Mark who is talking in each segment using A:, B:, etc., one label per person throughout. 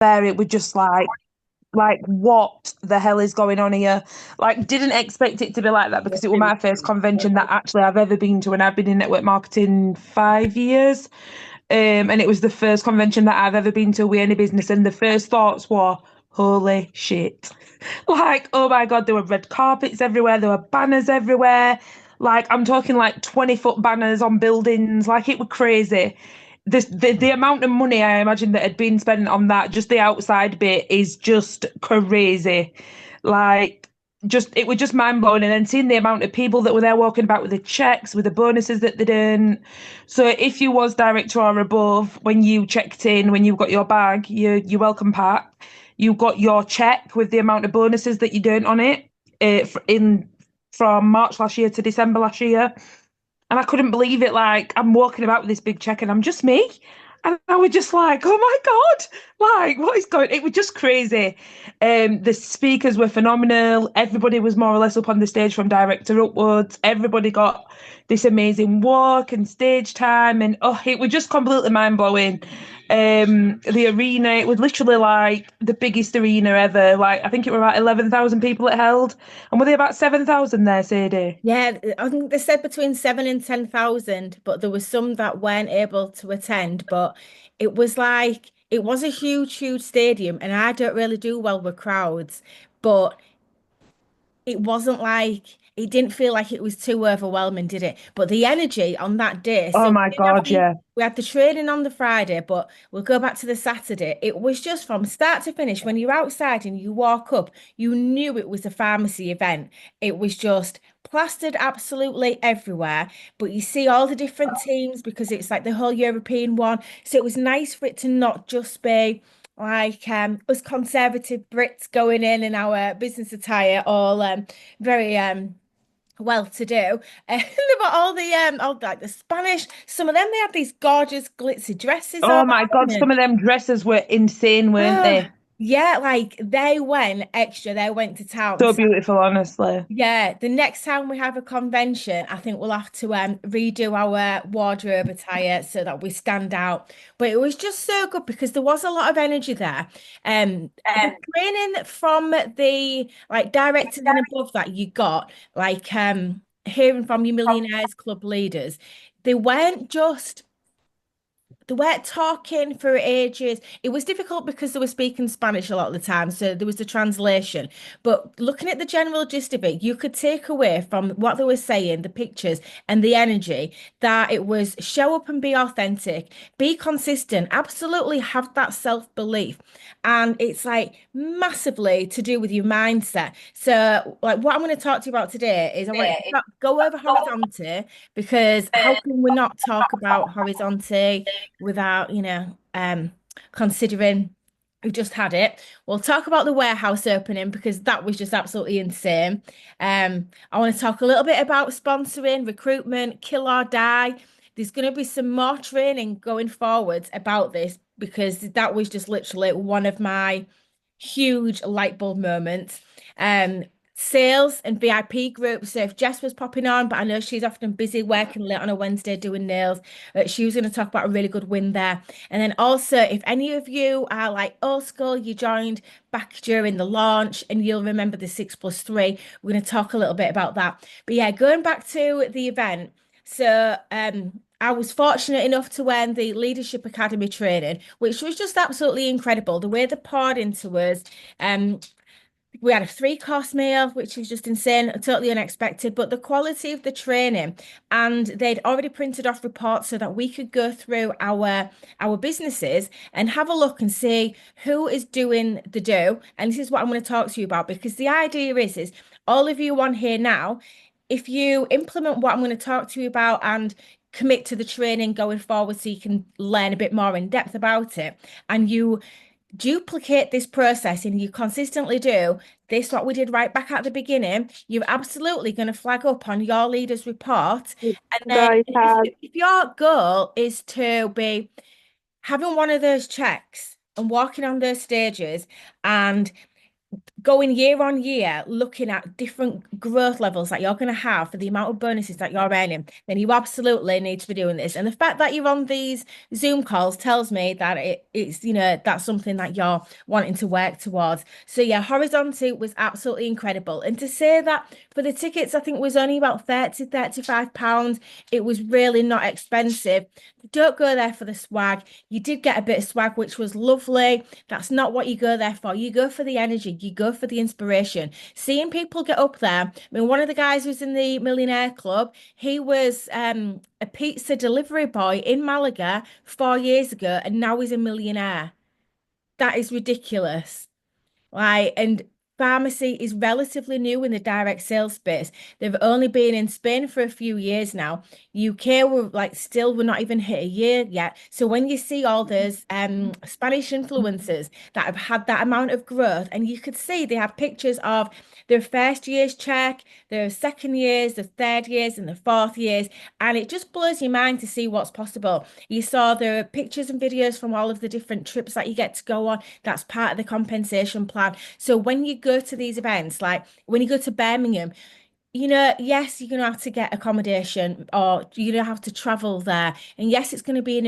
A: there, it was just like what the hell is going on here? Like, didn't expect it to be like that because it was my first convention that actually I've ever been to, and I've been in network marketing 5 years. And it was the first convention that I've ever been to with any business, and the first thoughts were, holy shit. Like, oh my God, there were red carpets everywhere, there were banners everywhere. Like, I'm talking like 20-foot banners on buildings. Like, it was crazy. The amount of money I imagine that had been spent on that, just the outside bit, is just crazy. Like, just it was just mind blowing. And then seeing the amount of people that were there walking about with the checks, with the bonuses that they didn't. So if you was director or above, when you checked in, when you got your bag, your welcome pack, you got your check with the amount of bonuses that you did on it, in from March last year to December last year. And I couldn't believe it. Like, I'm walking about with this big check and I'm just me. And I was just like, oh my God, like, what is going? It was just crazy. The speakers were phenomenal. Everybody was more or less up on the stage from director upwards. Everybody got this amazing walk and stage time. And oh, it was just completely mind blowing. The arena, it was literally like the biggest arena ever. Like, I think it were about 11,000 people it held. And were there about 7,000 there, Sadie?
B: Yeah, I think they said between 7 and 10,000, but there was some that weren't able to attend. But it was like it was a huge, huge stadium, and I don't really do well with crowds, but it wasn't like it didn't feel like it was too overwhelming, did it? But the energy on that day,
A: Oh
B: so
A: my God, yeah.
B: we had the training on the Friday, but we'll go back to the Saturday. It was just from start to finish. When you're outside and you walk up, you knew it was a pharmacy event. It was just plastered absolutely everywhere. But you see all the different teams because it's like the whole European one. So it was nice for it to not just be like us conservative Brits going in our business attire, all very well to do. And about all like the Spanish, some of them they had these gorgeous glitzy dresses
A: Oh my God,
B: on.
A: some of them dresses were insane, weren't
B: Ah,
A: they?
B: yeah, like they went extra, they went to town.
A: So
B: So
A: beautiful, honestly.
B: yeah, the next time we have a convention, I think we'll have to redo our wardrobe attire so that we stand out. But it was just so good because there was a lot of energy there. The training from the like directors and above that you got, like hearing from your millionaires club leaders, they weren't just they weren't talking for ages. It was difficult because they were speaking Spanish a lot of the time, so there was the translation. But looking at the general gist of it, you could take away from what they were saying, the pictures and the energy, that it was show up and be authentic, be consistent, absolutely have that self-belief. And it's like massively to do with your mindset. So, like, what I'm going to talk to you about today is I want to go over Horizonte because how can we not talk about Horizonte without, considering we've just had it. We'll talk about the warehouse opening because that was just absolutely insane. I want to talk a little bit about sponsoring, recruitment, kill or die. There's going to be some more training going forwards about this because that was just literally one of my huge light bulb moments. Sales and VIP groups. So if Jess was popping on, but I know she's often busy working late on a Wednesday doing nails, she was going to talk about a really good win there. And then also, if any of you are like old school, you joined back during the launch and you'll remember the 6+3, we're going to talk a little bit about that. But yeah, going back to the event. So I was fortunate enough to win the Leadership Academy training, which was just absolutely incredible. The way they poured into us. Um, we had a three-course meal, which was just insane, totally unexpected. But the quality of the training, and they'd already printed off reports so that we could go through our businesses and have a look and see who is doing the do. And this is what I'm going to talk to you about because the idea is all of you on here now, if you implement what I'm going to talk to you about and commit to the training going forward so you can learn a bit more in depth about it, and you duplicate this process and you consistently do this, what we did right back at the beginning, you're absolutely going to flag up on your leader's report. And then
A: Guys,
B: if your goal is to be having one of those checks and walking on those stages and going year on year, looking at different growth levels that you're going to have for the amount of bonuses that you're earning, then you absolutely need to be doing this. And the fact that you're on these Zoom calls tells me that it's, that's something that you're wanting to work towards. So yeah, Horizonte was absolutely incredible. And to say that for the tickets, I think it was only about 30, £35. It was really not expensive. Don't go there for the swag. You did get a bit of swag, which was lovely. That's not what you go there for. You go for the energy, you go for the inspiration. Seeing people get up there. I mean, one of the guys who's in the Millionaire Club, he was a pizza delivery boy in Malaga 4 years ago, and now he's a millionaire. That is ridiculous. Right. And pharmacy is relatively new in the direct sales space. They've only been in Spain for a few years now. UK were like still we're not even hit a year yet. So when you see all those Spanish influencers that have had that amount of growth, and you could see they have pictures of their first year's check, their second years, the third years, and the fourth years, and it just blows your mind to see what's possible. You saw the pictures and videos from all of the different trips that you get to go on. That's part of the compensation plan. So when you go to these events, like when you go to Birmingham, yes, you're going to have to get accommodation or you're going to have to travel there. And yes, it's going to be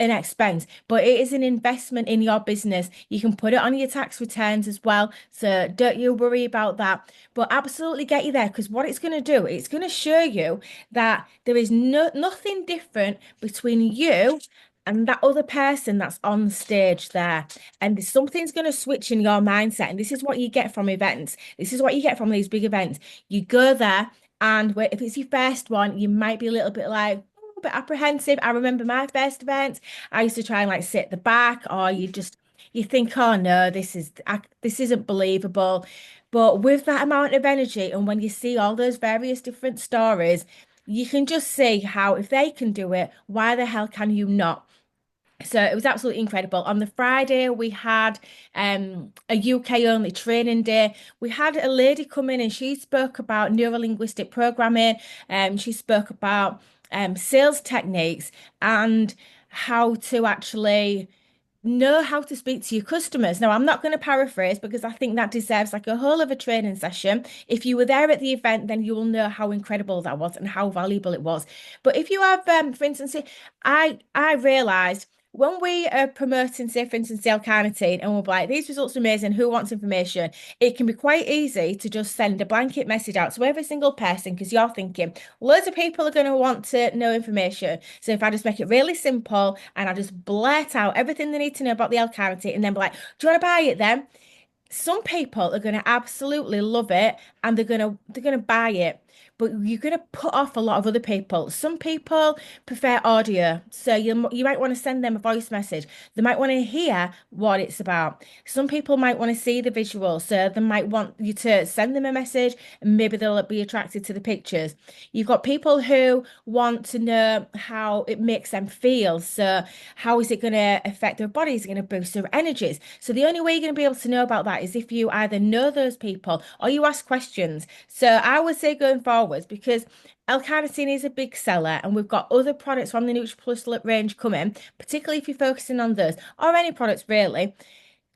B: an expense, but it is an investment in your business. You can put it on your tax returns as well. So don't you worry about that. But absolutely get you there because what it's going to do, it's going to show you that there is nothing different between you and that other person that's on stage there. And something's going to switch in your mindset. And this is what you get from events. This is what you get from these big events. You go there, and if it's your first one, you might be a little bit like, a bit apprehensive. I remember my first event. I used to try and like sit at the back, or you think, oh no, this isn't believable. But with that amount of energy, and when you see all those various different stories, you can just see how if they can do it, why the hell can you not? So it was absolutely incredible. On the Friday, we had a UK only training day. We had a lady come in and she spoke about neuro-linguistic programming. She spoke about sales techniques and how to actually know how to speak to your customers. Now, I'm not going to paraphrase because I think that deserves like a whole of a training session. If you were there at the event, then you will know how incredible that was and how valuable it was. But if you have, for instance, I realized when we are promoting, say, for instance, the L-carnitine, and we're like, these results are amazing, who wants information? It can be quite easy to just send a blanket message out to every single person because you're thinking, loads of people are going to want to know information. So if I just make it really simple and I just blurt out everything they need to know about the L-carnitine and then be like, do you want to buy it then? Some people are going to absolutely love it and they're going to buy it, but you're going to put off a lot of other people. Some people prefer audio, so you might want to send them a voice message. They might want to hear what it's about. Some people might want to see the visual, so they might want you to send them a message and maybe they'll be attracted to the pictures. You've got people who want to know how it makes them feel, so how is it going to affect their bodies? Is it going to boost their energies? So the only way you're going to be able to know about that is if you either know those people or you ask questions. So I would say going forwards, because L-carnitine is a big seller and we've got other products from the NutriPlus range coming, particularly if you're focusing on those or any products really.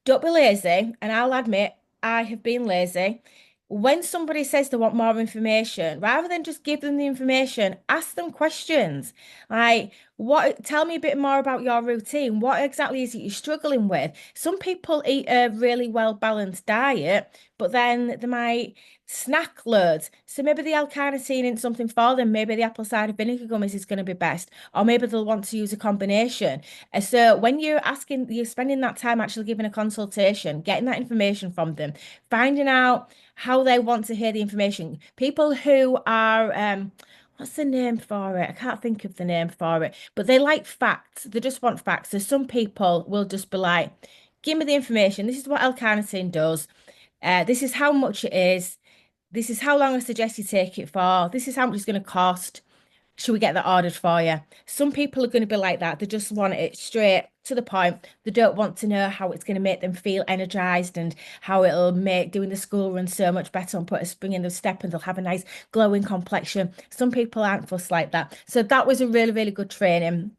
B: Don't be lazy, and I'll admit I have been lazy. When somebody says they want more information, rather than just give them the information, ask them questions. Like, tell me a bit more about your routine. What exactly is it you're struggling with? Some people eat a really well balanced diet, but then they might snack loads. So maybe the L-carnitine isn't something for them. Maybe the apple cider vinegar gummies is going to be best, or maybe they'll want to use a combination. So when you're spending that time actually giving a consultation, getting that information from them, finding out how they want to hear the information. People who are, what's the name for it? I can't think of the name for it, but they like facts. They just want facts. So some people will just be like, give me the information. This is what L-carnitine does. This is how much it is. This is how long I suggest you take it for. This is how much it's going to cost. Should we get that ordered for you? Some people are going to be like that. They just want it straight to the point. They don't want to know how it's going to make them feel energized and how it'll make doing the school run so much better and put a spring in their step and they'll have a nice glowing complexion. Some people aren't fussed like that. So that was a really, really good training.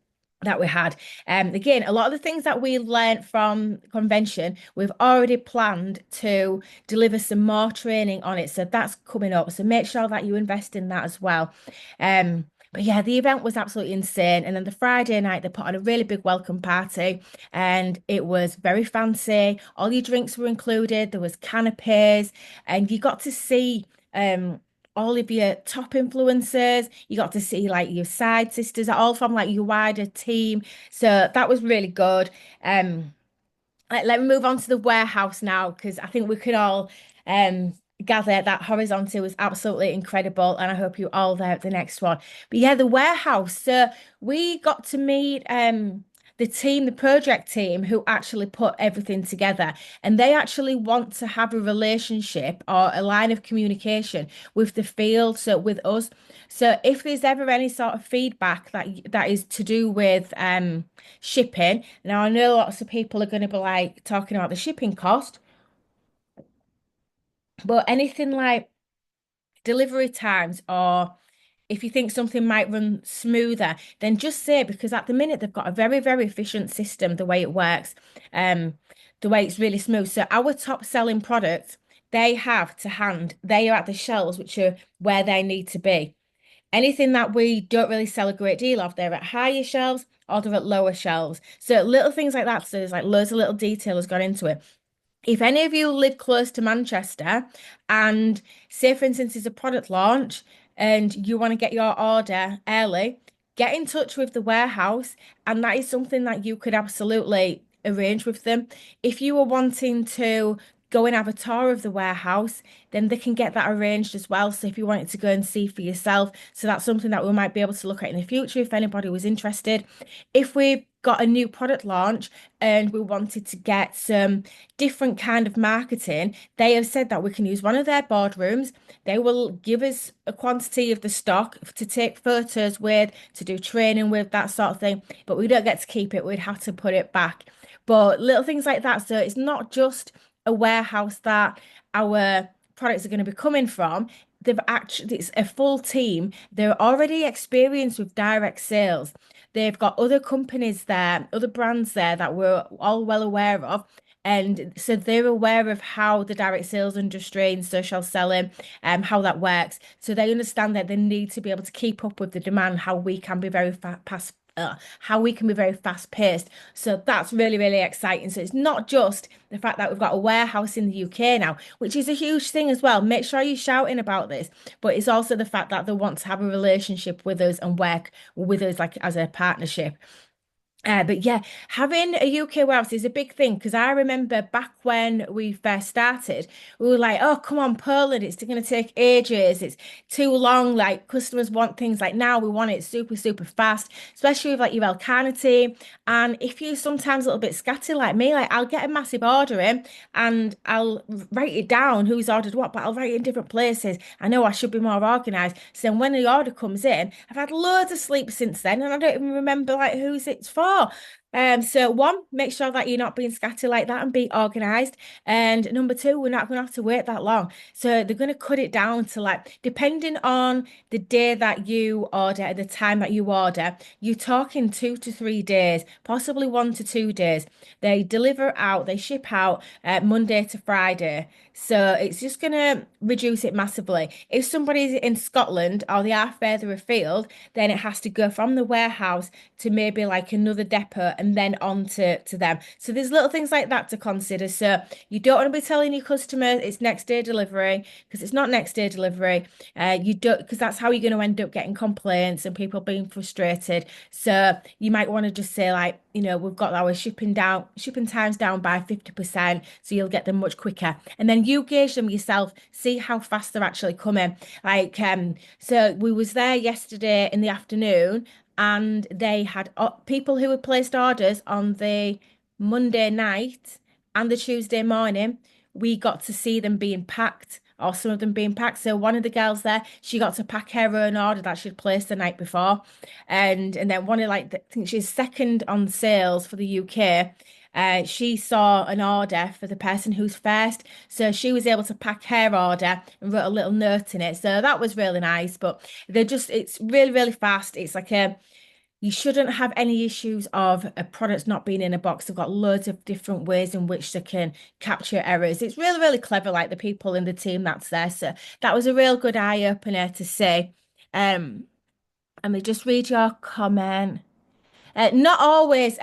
B: that we had. Again, a lot of the things that we learned from convention, we've already planned to deliver some more training on it. So that's coming up. So make sure that you invest in that as well. But yeah, the event was absolutely insane. And then the Friday night, they put on a really big welcome party and it was very fancy. All your drinks were included. There was canapes and you got to see all of your top influencers. You got to see like your side sisters, all from like your wider team. So that was really good. Um, let me move on to the warehouse now because I think we could all um gather that Horizonte was absolutely incredible, and I hope you all there at the next one. But yeah, the warehouse. So we got to meet the team, the project team who actually put everything together, and they actually want to have a relationship or a line of communication with the field, so with us. So if there's ever any sort of feedback that is to do with shipping. Now, I know lots of people are going to be like talking about the shipping cost, but anything like delivery times or if you think something might run smoother, then just say it because at the minute they've got a very, very efficient system, the way it works, um, the way it's really smooth. So our top selling products, they have to hand, they are at the shelves, which are where they need to be. Anything that we don't really sell a great deal of, they're at higher shelves or they're at lower shelves. So little things like that. So there's like loads of little detail has gone into it. If any of you live close to Manchester and say, for instance, there's a product launch and you want to get your order early, get in touch with the warehouse, and that is something that you could absolutely arrange with them. If you were wanting to go and have a tour of the warehouse, then they can get that arranged as well. So if you wanted to go and see for yourself, so that's something that we might be able to look at in the future if anybody was interested. If we've got a new product launch and we wanted to get some different kind of marketing, they have said that we can use one of their boardrooms. They will give us a quantity of the stock to take photos with, to do training with, that sort of thing. But we don't get to keep it. We'd have to put it back. But little things like that. So it's not just a warehouse that our products are going to be coming from. They've actually, it's a full team. They're already experienced with direct sales. They've got other companies there, other brands there that we're all well aware of. And so they're aware of how the direct sales industry and social selling, how that works. So they understand that they need to be able to keep up with the demand, how we can be very fast, how we can be very fast paced. So that's really, really exciting. So it's not just the fact that we've got a warehouse in the UK now, which is a huge thing as well. Make sure you're shouting about this, but it's also the fact that they want to have a relationship with us and work with us like as a partnership. But yeah, having a UK warehouse is a big thing because I remember back when we first started, we were like, oh, come on, Poland, it's going to take ages. It's too long. Like customers want things like now we want it super, super fast, especially with like your Elkanity. And if you're sometimes a little bit scatty like me, like I'll get a massive order in and I'll write it down who's ordered what, but I'll write it in different places. I know I should be more organized. So then when the order comes in, I've had loads of sleep since then and I don't even remember like who's it's for. So one, make sure that you're not being scatty like that and be organized. And number two, we're not going to have to wait that long. So they're going to cut it down to like, depending on the day that you order and the time that you order, you're talking 2 to 3 days, possibly 1 to 2 days. They deliver out, they ship out Monday to Friday. So it's just going to reduce it massively. If somebody's in Scotland or they are further afield, then it has to go from the warehouse to maybe like another depot and then on to them. So there's little things like that to consider. So you don't want to be telling your customers it's next day delivery because it's not next day delivery. You don't because that's how you're going to end up getting complaints and people being frustrated. So you might want to just say like, you know, we've got our shipping times down by 50%, so you'll get them much quicker. And then you gauge them yourself, see how fast they're actually coming. Like, so we was there yesterday in the afternoon and they had people who had placed orders on the Monday night and the Tuesday morning. We got to see them being packed, or some of them being packed. So one of the girls there, she got to pack her own order that she'd placed the night before, and then one of like I think she's second on sales for the UK. She saw an order for the person who's first, so she was able to pack her order and wrote a little note in it. So that was really nice. But they're just, it's really, really fast. It's like a you shouldn't have any issues of a product not being in a box. They've got loads of different ways in which they can capture errors. It's really, really clever, like the people in the team that's there. So that was a real good eye opener to see. Um, Let me just read your comment. Not always.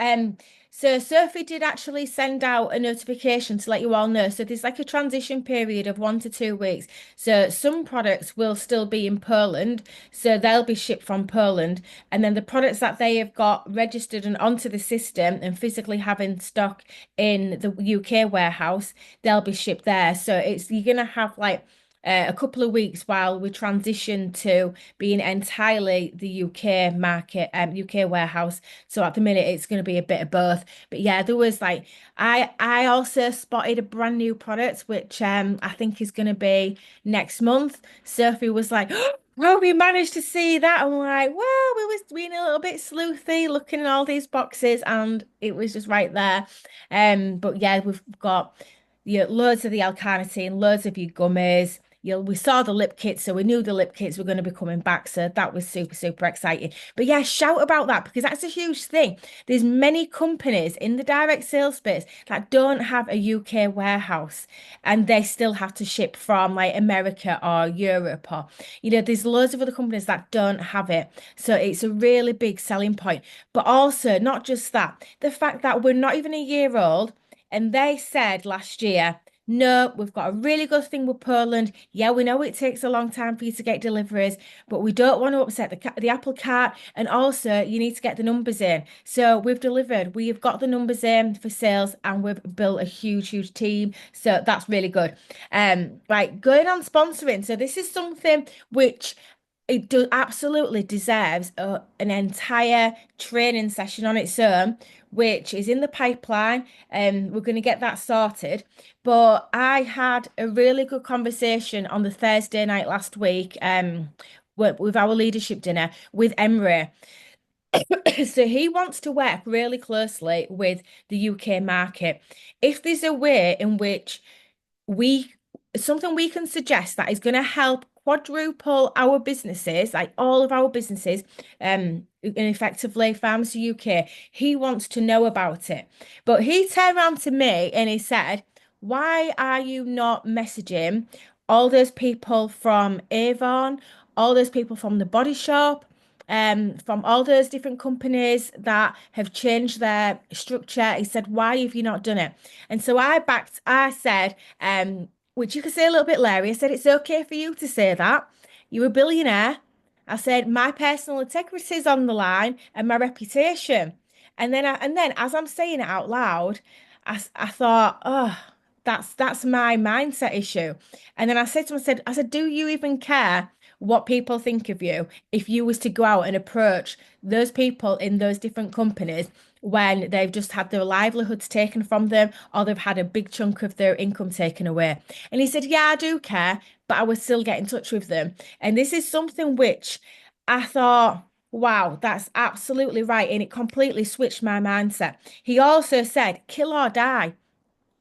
B: So Sophie did actually send out a notification to let you all know. So there's like a transition period of 1 to 2 weeks. So some products will still be in Poland, so they'll be shipped from Poland, and then the products that they have got registered and onto the system and physically have in stock in the UK warehouse, they'll be shipped there. So it's you're gonna have like a couple of weeks while we transition to being entirely the UK market, UK warehouse. So at the minute, it's going to be a bit of both. But yeah, there was like I also spotted a brand new product which I think is going to be next month. Sophie was like, "Oh, we managed to see that." I'm like, "Well, we was being a little bit sleuthy, looking at all these boxes, and it was just right there." But yeah, we've got loads of the L-carnitine, loads of your gummies. We saw the lip kits, so we knew the lip kits were going to be coming back. So that was super, super exciting. But yeah, shout about that because that's a huge thing. There's many companies in the direct sales space that don't have a UK warehouse and they still have to ship from like America or Europe or, there's loads of other companies that don't have it. So it's a really big selling point. But also, not just that, the fact that we're not even a year old and they said last year, no, we've got a really good thing with Poland. Yeah, we know it takes a long time for you to get deliveries, but we don't want to upset the apple cart. And also, you need to get the numbers in. So we've delivered. We've got the numbers in for sales, and we've built a huge, huge team. So that's really good. Right, going on sponsoring. So this is something which it do absolutely deserves an entire training session on its own, which is in the pipeline, and we're going to get that sorted. But I had a really good conversation on the Thursday night last week, with our leadership dinner with Emery. So he wants to work really closely with the UK market. If there's a way in which we something we can suggest that is going to help quadruple our businesses, like all of our businesses, and effectively Farmasi UK, he wants to know about it. But he turned around to me and he said, "Why are you not messaging all those people from Avon, all those people from the Body Shop?" From all those different companies that have changed their structure. He said, "Why have you not done it?" And so I said, which you could say a little bit Larry, I said, "It's okay for you to say that. You're a billionaire." I said, "My personal integrity is on the line and my reputation." And then as I'm saying it out loud, I thought, oh, that's my mindset issue. And then I said to him, I said, "Do you even care what people think of you if you was to go out and approach those people in those different companies when they've just had their livelihoods taken from them or they've had a big chunk of their income taken away?" And he said, "Yeah, I do care, but I would still get in touch with them." And this is something which I thought, wow, that's absolutely right. And it completely switched my mindset. He also said, "Kill or die."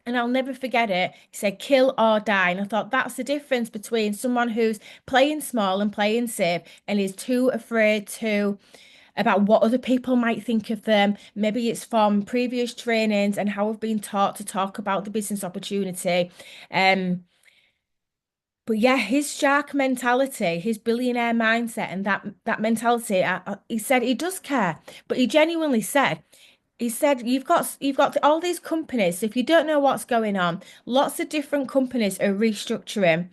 B: And I'll never forget it. He said, "Kill or die." And I thought that's the difference between someone who's playing small and playing safe and is too afraid to about what other people might think of them. Maybe it's from previous trainings and how we've been taught to talk about the business opportunity. But yeah, his shark mentality, his billionaire mindset, and that mentality, he said he does care, but he genuinely said. He said, you've got all these companies. So if you don't know what's going on, lots of different companies are restructuring.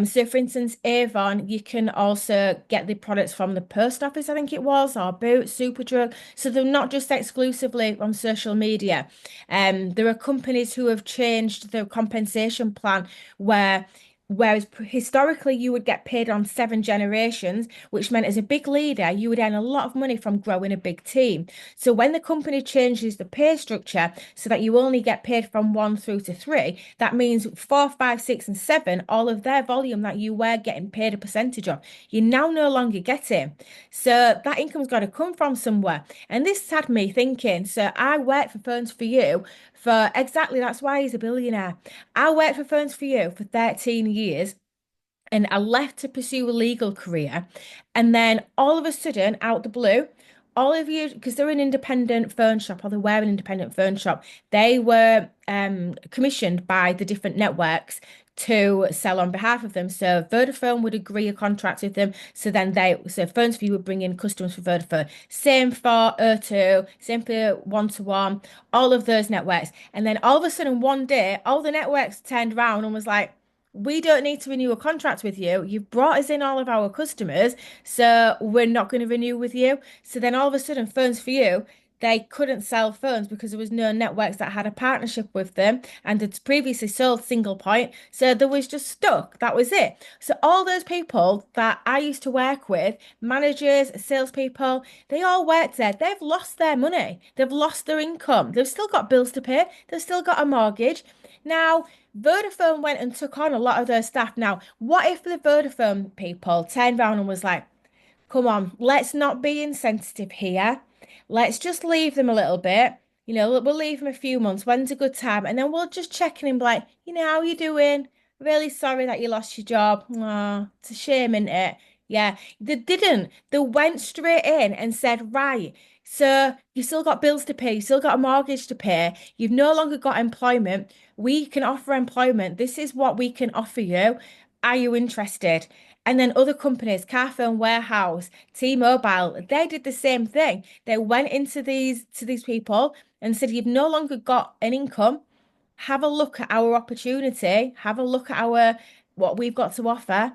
B: So for instance, Avon, you can also get the products from the post office, I think it was, or Boots, Superdrug. So they're not just exclusively on social media. There are companies who have changed their compensation plan where whereas historically you would get paid on 7 generations, which meant as a big leader, you would earn a lot of money from growing a big team. So when the company changes the pay structure so that you only get paid from 1 through to 3, that means 4, 5, 6, and 7, all of their volume that you were getting paid a percentage of, you're now no longer getting. So that income's got to come from somewhere. And this had me thinking, so I worked for Phones for You for exactly that's why he's a billionaire. I worked for Phones for You for 13 years and I left to pursue a legal career. And then all of a sudden, out the blue, all of you, because they're an independent phone shop, or they were an independent phone shop, they were commissioned by the different networks to sell on behalf of them. So Vodafone would agree a contract with them. So Phones for You would bring in customers for Vodafone. Same for O2, same for One to One, all of those networks. And then all of a sudden, one day, all the networks turned around and was like, we don't need to renew a contract with you. You've brought us in all of our customers, so we're not going to renew with you. So then all of a sudden, Phones for You, they couldn't sell phones because there was no networks that had a partnership with them and had previously sold single point. So they was just stuck. That was it. So all those people that I used to work with, managers, salespeople, they all worked there. They've lost their money. They've lost their income. They've still got bills to pay. They've still got a mortgage. Now, Vodafone went and took on a lot of their staff. Now, what if the Vodafone people turned around and was like, come on, let's not be insensitive here. Let's just leave them a little bit. We'll leave them a few months. When's a good time? And then we'll just check in and be like, how you doing? Really sorry that you lost your job. Oh, it's a shame, isn't it? Yeah, they didn't. They went straight in and said, right, so you still got bills to pay, you still got a mortgage to pay, you've no longer got employment. We can offer employment. This is what we can offer you. Are you interested? And then other companies, Carphone Warehouse, T-Mobile, they did the same thing. They went into these people and said, you've no longer got an income. Have a look at our opportunity. Have a look at our what we've got to offer.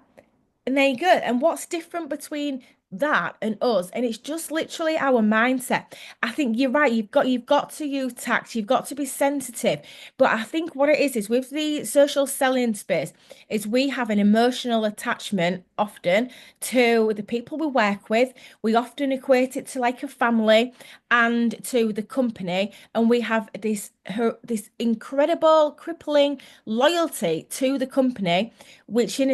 B: And there you go. And what's different between that and us? And it's just literally our mindset. I think you're right. You've got to use tact. You've got to be sensitive. But I think what it is with the social selling space is we have an emotional attachment often to the people we work with. We often equate it to like a family and to the company, and we have this incredible crippling loyalty to the company, which in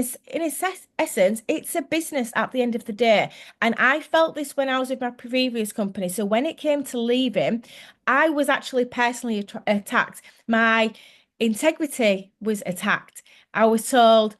B: essence, it's a business at the end of the day. And I felt this when I was with my previous company. So when it came to leaving, I was actually personally attacked. My integrity was attacked. I was told,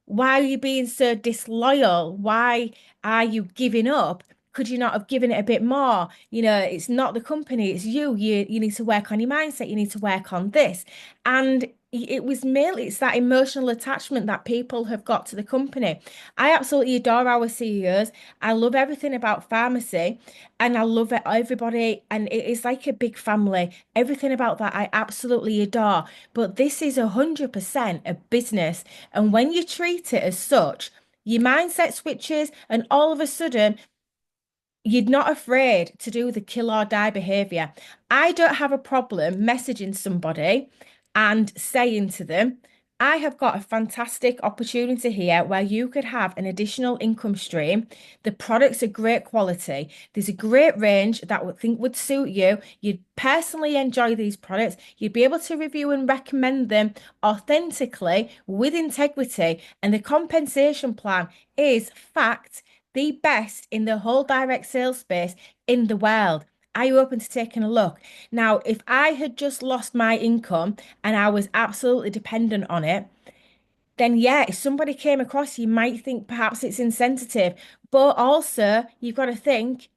B: why are you being so disloyal? Why are you giving up? Could you not have given it a bit more? It's not the company, it's you. You need to work on your mindset. You need to work on this. And it's that emotional attachment that people have got to the company. I absolutely adore our CEOs. I love everything about pharmacy and I love everybody. And it is like a big family. Everything about that I absolutely adore. But this is 100% a business. And when you treat it as such, your mindset switches, and all of a sudden, you're not afraid to do the kill or die behavior. I don't have a problem messaging somebody and saying to them, I have got a fantastic opportunity here where you could have an additional income stream. The products are great quality. There's a great range that would think would suit you. You'd personally enjoy these products. You'd be able to review and recommend them authentically with integrity. And the compensation plan is fact the best in the whole direct sales space in the world. Are you open to taking a look? Now, if I had just lost my income and I was absolutely dependent on it, then yeah, if somebody came across, you might think perhaps it's insensitive. But also, you've got to think,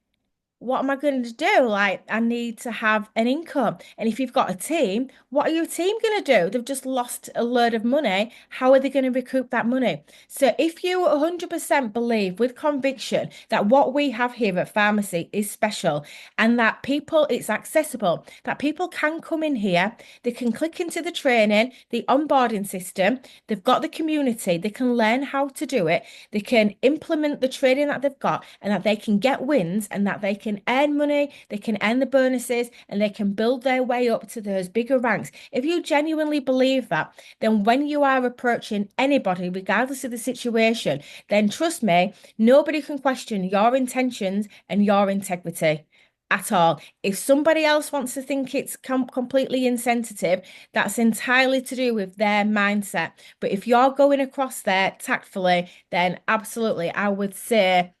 B: what am I going to do? Like, I need to have an income. And if you've got a team, what are your team going to do? They've just lost a load of money. How are they going to recoup that money? So, if you 100% believe with conviction that what we have here at Pharmacy is special and that it's accessible, that people can come in here, they can click into the training, the onboarding system, they've got the community, they can learn how to do it, they can implement the training that they've got, and that they can get wins and that they can earn money, they can earn the bonuses, and they can build their way up to those bigger ranks. If you genuinely believe that, then when you are approaching anybody, regardless of the situation, then trust me, nobody can question your intentions and your integrity at all. If somebody else wants to think it's completely insensitive, that's entirely to do with their mindset. But if you're going across there tactfully, then absolutely, I would say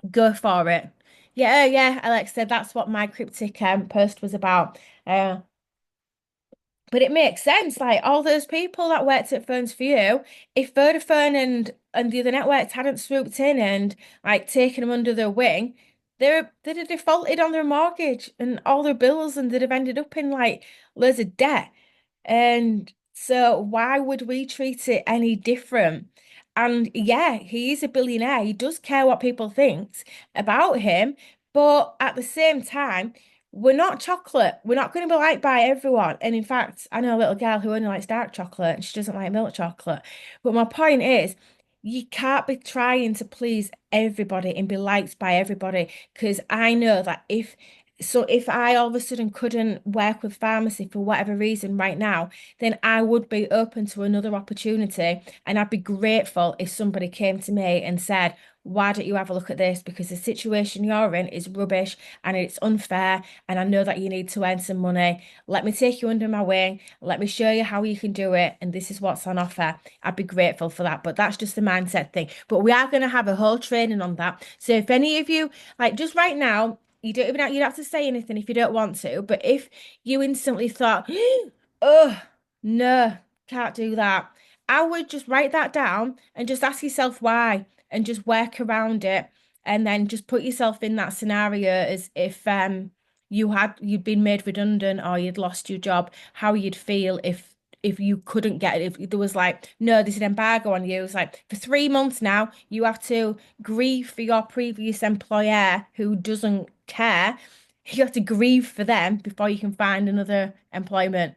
B: go for it. Yeah, yeah, Alexa, that's what my cryptic post was about. Uh, but it makes sense. Like all those people that worked at Phones for You, if Vodafone and the other networks hadn't swooped in and like taken them under their wing, they'd have defaulted on their mortgage and all their bills, and they'd have ended up in like loads of debt. And so why would we treat it any different? And yeah, he is a billionaire. He does care what people think about him, but at the same time, we're not chocolate. We're not going to be liked by everyone. And in fact, I know a little girl who only likes dark chocolate and she doesn't like milk chocolate. But my point is, you can't be trying to please everybody and be liked by everybody, because I know that if I all of a sudden couldn't work with pharmacy for whatever reason right now, then I would be open to another opportunity, and I'd be grateful if somebody came to me and said, why don't you have a look at this? Because the situation you're in is rubbish and it's unfair, and I know that you need to earn some money. Let me take you under my wing. Let me show you how you can do it, and this is what's on offer. I'd be grateful for that, but that's just a mindset thing. But we are going to have a whole training on that. So if any of you, like just right now, you don't have to say anything if you don't want to, but if you instantly thought, oh, no, can't do that, I would just write that down and just ask yourself why and just work around it, and then just put yourself in that scenario as if you'd been made redundant or you'd lost your job, how you'd feel if you couldn't get it, if there was like, no, there's an embargo on you. It's like for 3 months now, you have to grieve for your previous employer who doesn't care. You have to grieve for them before you can find another employment.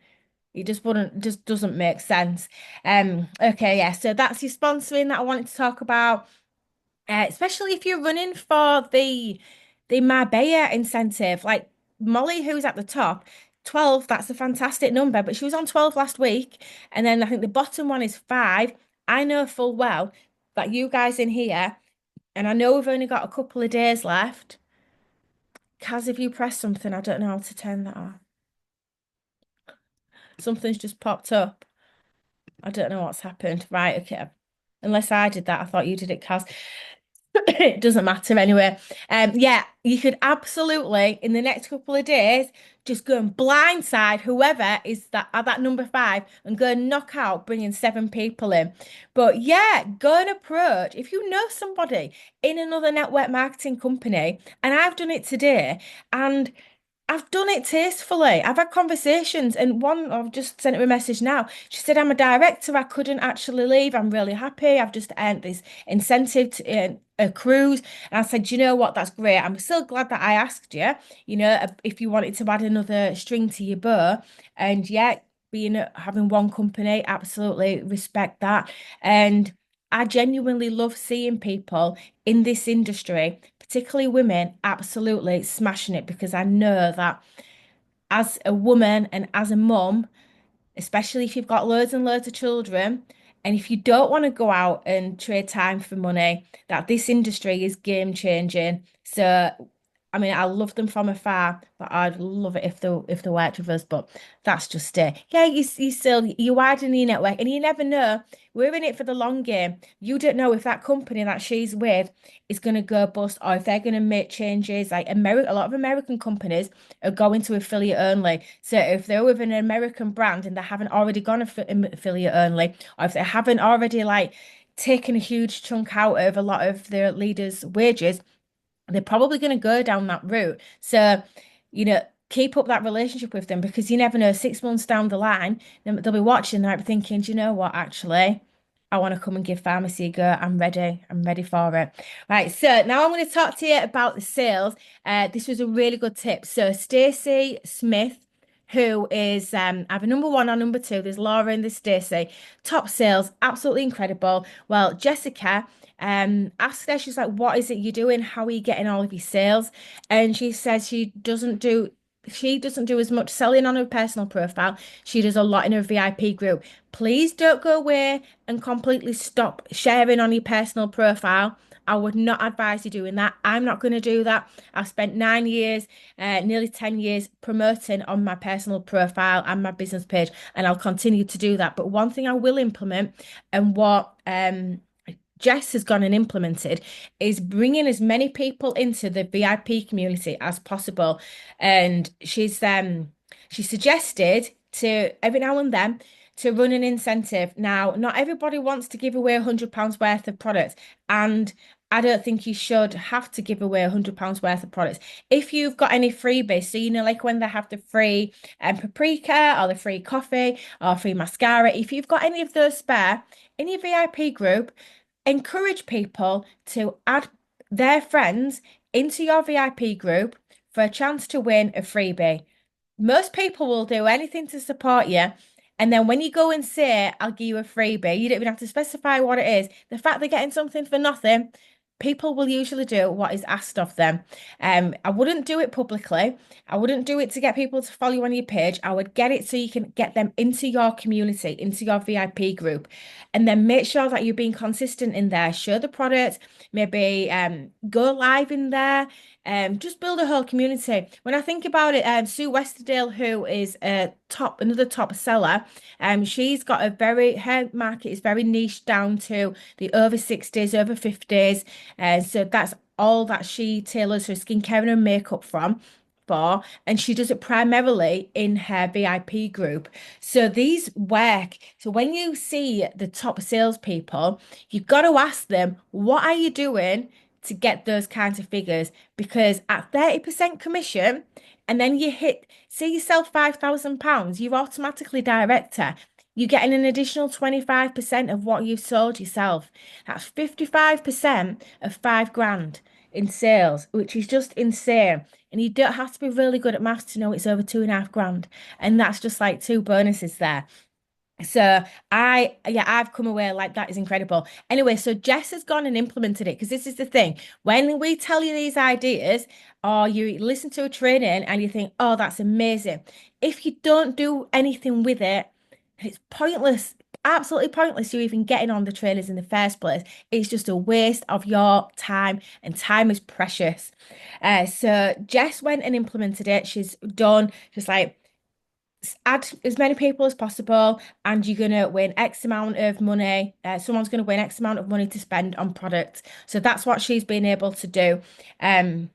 B: It just doesn't make sense. Okay, yeah, so that's your sponsoring that I wanted to talk about. Especially if you're running for the Marbella incentive, like Molly, who's at the top, 12, that's a fantastic number, but she was on 12 last week. And then I think the bottom one is 5. I know full well that you guys in here, and I know we've only got a couple of days left. Kaz, if you press something, I don't know how to turn that off. Something's just popped up. I don't know what's happened. Right, okay. Unless I did that, I thought you did it, Kaz. It doesn't matter anyway. Yeah, you could absolutely in the next couple of days just go and blindside whoever is that at that number 5 and go and knock out bringing 7 people in. But yeah, go and approach if you know somebody in another network marketing company, and I've done it today, and I've done it tastefully. I've had conversations, and one I've just sent her a message now. She said, I'm a director. I couldn't actually leave. I'm really happy. I've just earned this incentive to a cruise. And I said, you know what? That's great. I'm so glad that I asked you, if you wanted to add another string to your bow. And yeah, having one company, absolutely respect that. And I genuinely love seeing people in this industry, particularly women, absolutely smashing it, because I know that as a woman and as a mum, especially if you've got loads and loads of children, and if you don't want to go out and trade time for money, that this industry is game changing. So, I mean, I love them from afar, but I'd love it if they worked with us. But that's just it. Yeah, you widen your network, and you never know. We're in it for the long game. You don't know if that company that she's with is going to go bust, or if they're going to make changes. Like America, a lot of American companies are going to affiliate only. So if they're with an American brand and they haven't already gone affiliate only, or if they haven't already like taken a huge chunk out of a lot of their leaders' wages, they're probably going to go down that route. So, keep up that relationship with them, because you never know, 6 months down the line, they'll be watching, they'll be thinking, do you know what, actually, I want to come and give pharmacy a go. I'm ready. I'm ready for it. Right. So now I'm going to talk to you about the sales. This was a really good tip. So Stacey Smith, who is either number 1 or number 2. There's Laura and there's Stacey. Top sales, absolutely incredible. Well, Jessica asked her, she's like, what is it you're doing? How are you getting all of your sales? And she says she doesn't do as much selling on her personal profile. She does a lot in her VIP group. Please don't go away and completely stop sharing on your personal profile. I would not advise you doing that. I'm not going to do that. I've spent 9 years, nearly 10 years promoting on my personal profile and my business page, and I'll continue to do that. But one thing I will implement, and what Jess has gone and implemented, is bringing as many people into the VIP community as possible. And she suggested to every now and then to run an incentive. Now, not everybody wants to give away £100 worth of products, and I don't think you should have to give away £100 worth of products. If you've got any freebies, so you know, like when they have the free paprika or the free coffee or free mascara, if you've got any of those spare in your VIP group, encourage people to add their friends into your VIP group for a chance to win a freebie. Most people will do anything to support you. And then when you go and say, I'll give you a freebie, you don't even have to specify what it is. The fact they're getting something for nothing, people will usually do what is asked of them. I wouldn't do it publicly. I wouldn't do it to get people to follow you on your page. I would get it so you can get them into your community, into your VIP group, and then make sure that you're being consistent in there. Show the product, maybe go live in there. Just build a whole community. When I think about it, Sue Westerdale, who is another top seller, she's got her market is very niche down to the over 60s, over 50s. So that's all that she tailors her skincare and her makeup for, and she does it primarily in her VIP group. So these work. So when you see the top salespeople, you've got to ask them, what are you doing to get those kinds of figures? Because at 30% commission, and then you hit, say you sell £5,000, you're automatically director. You're getting an additional 25% of what you've sold yourself. That's 55% of 5 grand in sales, which is just insane. And you don't have to be really good at maths to know it's over 2.5 grand. And that's just like two bonuses there. So I've come away like that is incredible. Anyway, so Jess has gone and implemented it because this is the thing. When we tell you these ideas or you listen to a training and you think, oh, that's amazing. If you don't do anything with it, it's pointless, absolutely pointless you even getting on the trainers in the first place. It's just a waste of your time, and time is precious. So Jess went and implemented it. She's done just like add as many people as possible, and you're gonna win X amount of money. Someone's gonna win X amount of money to spend on products. So that's what she's been able to do. So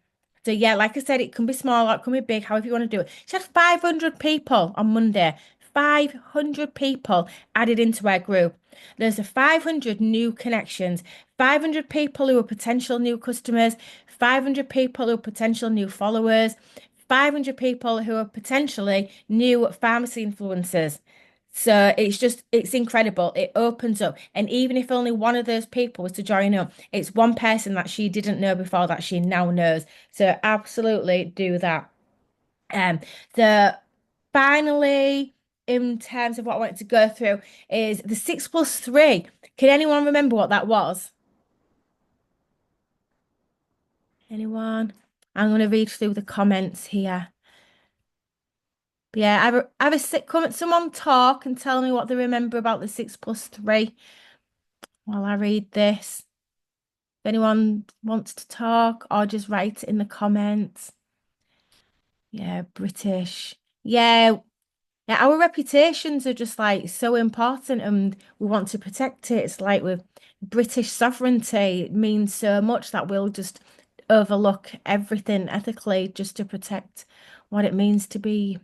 B: yeah, like I said, it can be small or it can be big, however you want to do it. She had 500 people on Monday. 500 people added into our group. There's a 500 new connections, 500 people who are potential new customers, 500 people who are potential new followers, 500 people who are potentially new pharmacy influencers. So it's incredible. It opens up. And even if only one of those people was to join up, it's one person that she didn't know before that she now knows. So absolutely do that. Um, the finally, in terms of what I wanted to go through, is the 6+3. Can anyone remember what that was? Anyone? I'm going to read through the comments here. But yeah, have a sit, come, someone talk and tell me what they remember about the 6+3 while I read this. If anyone wants to talk, or just write it in the comments. Yeah, British. Yeah, yeah, our reputations are just like so important and we want to protect it. It's like with British sovereignty, it means so much that we'll just overlook everything ethically just to protect what it means to be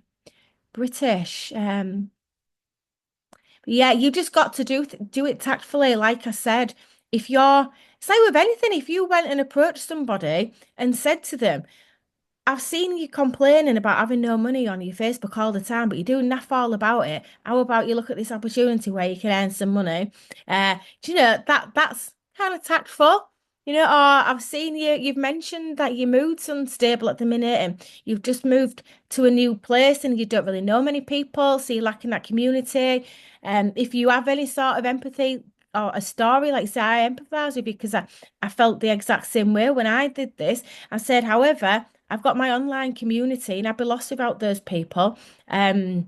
B: British. Yeah, you just got to do it tactfully. Like I said, if you're, it's like with anything, if you went and approached somebody and said to them, I've seen you complaining about having no money on your Facebook all the time, but you're doing naff all about it. How about you look at this opportunity where you can earn some money? Do you know that's kind of tactful? You know, or I've seen you've mentioned that your mood's unstable at the minute and you've just moved to a new place and you don't really know many people, so you're lacking that community. If you have any sort of empathy or a story, like say I empathize with you because I felt the exact same way when I did this. I said, however, I've got my online community and I'd be lost without those people. Um,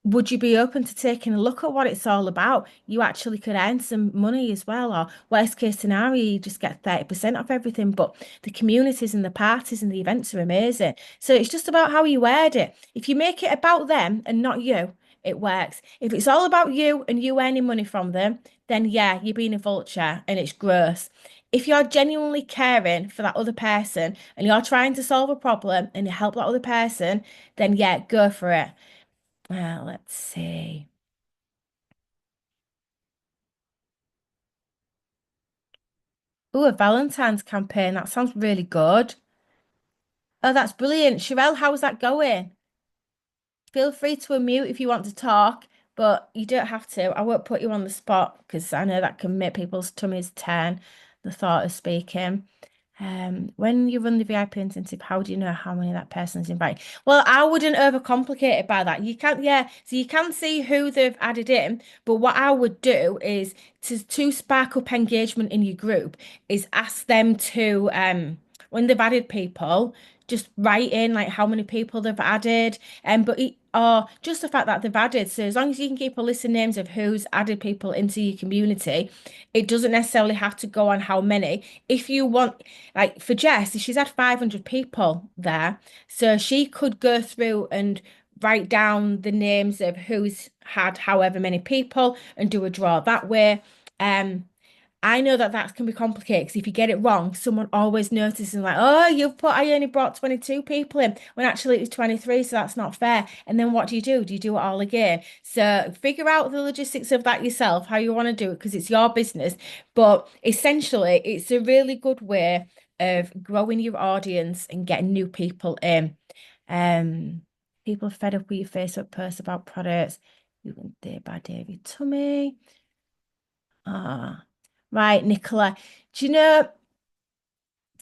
B: would you be open to taking a look at what it's all about? You actually could earn some money as well, or worst case scenario, you just get 30% off everything. But the communities and the parties and the events are amazing. So it's just about how you word it. If you make it about them and not you, it works. If it's all about you and you earning money from them, then yeah, you're being a vulture and it's gross. If you're genuinely caring for that other person and you're trying to solve a problem and you help that other person, then yeah, go for it. Let's see. Oh, a Valentine's campaign. That sounds really good. Oh, that's brilliant. Sherelle, how's that going? Feel free to unmute if you want to talk, but you don't have to. I won't put you on the spot because I know that can make people's tummies turn, the thought of speaking. When you run the VIP intensive, how do you know how many that person's inviting? Well, I wouldn't overcomplicate it by that. You can't, yeah, so you can see who they've added in, but what I would do is to spark up engagement in your group is ask them to when they've added people, just write in like how many people they've added, or just the fact that they've added. So as long as you can keep a list of names of who's added people into your community, it doesn't necessarily have to go on how many. If you want, like for Jess, she's had 500 people there, so she could go through and write down the names of who's had however many people and do a draw that way. Um, I know that that can be complicated because if you get it wrong, someone always notices and like, oh, I only brought 22 people in when actually it was 23, so that's not fair. And then what do you do? Do you do it all again? So figure out the logistics of that yourself, how you want to do it, because it's your business. But essentially, it's a really good way of growing your audience and getting new people in. Um, People are fed up with your Facebook posts about products. You went day by day of your tummy. Ah. Right, Nicola. Do you know,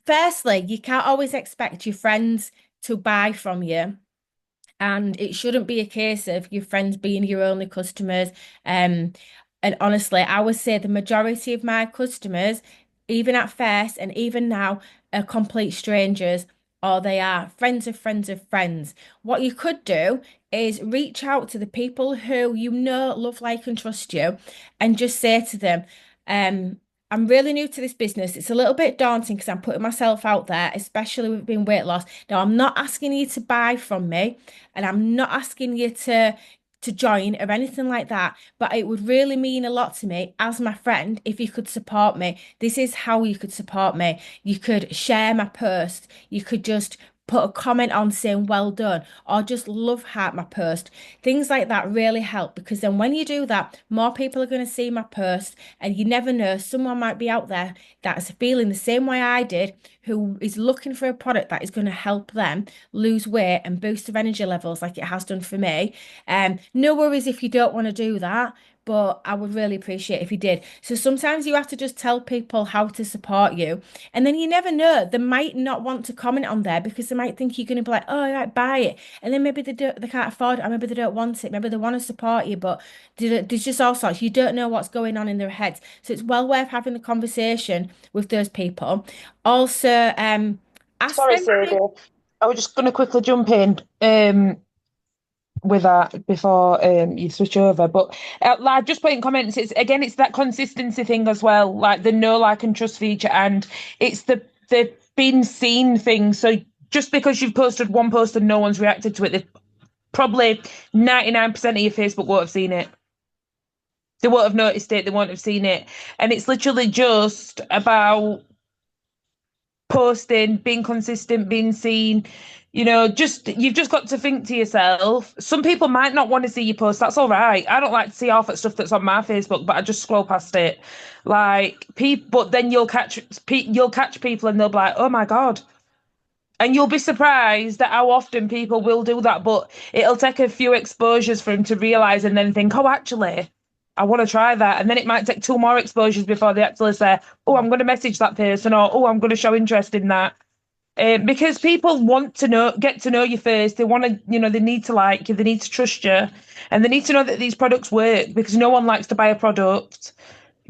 B: firstly, you can't always expect your friends to buy from you. And it shouldn't be a case of your friends being your only customers. Um, and honestly, I would say the majority of my customers, even at first and even now, are complete strangers, or they are friends of friends of friends. What you could do is reach out to the people who you know, love, like, and trust you, and just say to them, I'm really new to this business. It's a little bit daunting because I'm putting myself out there, especially with being weight loss. Now, I'm not asking you to buy from me. And I'm not asking you to join or anything like that, but it would really mean a lot to me as my friend if you could support me. This is how you could support me. You could share my post. You could just put a comment on saying well done or just love heart my post. Things like that really help because then when you do that, more people are going to see my post and you never know, someone might be out there that's feeling the same way I did, who is looking for a product that is going to help them lose weight and boost their energy levels like it has done for me. No worries if you don't want to do that, but I would really appreciate if you did. So sometimes you have to just tell people how to support you, and then you never know. They might not want to comment on there because they might think you're going to be like, oh, right, buy it, and then maybe they can't afford it, or maybe they don't want it, maybe they want to support you, but there's just all sorts. You don't know what's going on in their heads, so it's well worth having the conversation with those people. Also, ask
A: Sorry,
B: them
A: Sadie.
B: to.
A: I was just going to quickly jump in with that before you switch over. But like just putting comments, it's that consistency thing as well, like the know, like, and trust feature, and it's the being seen thing. So just because you've posted one post and no one's reacted to it, probably 99% of your Facebook won't have seen it. They won't have noticed it. They won't have seen it, and it's literally just about posting, being consistent, being seen. Just you've just got to think to yourself. Some people might not want to see your post. That's all right. I don't like to see half that stuff that's on my Facebook, but I just scroll past it. Like people, but then you'll catch people, and they'll be like, "Oh my god." And you'll be surprised at how often people will do that, but it'll take a few exposures for them to realize and then think, oh, actually, I want to try that. And then it might take two more exposures before they actually say, oh, I'm going to message that person, or oh, I'm going to show interest in that. Because people want to get to know you first. They want to, they need to like you, they need to trust you, and they need to know that these products work because no one likes to buy a product,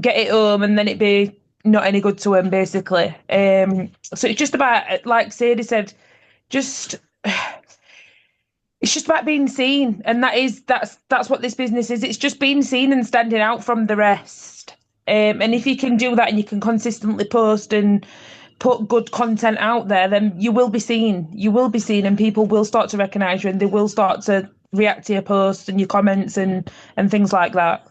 A: get it home, and then it be not any good to them, basically. So it's just about, like Sadie said, just it's just about being seen, and that's what this business is. It's just being seen and standing out from the rest. And if you can do that and you can consistently post and put good content out there, then you will be seen. You will be seen, and people will start to recognise you, and they will start to react to your posts and your comments and things like that.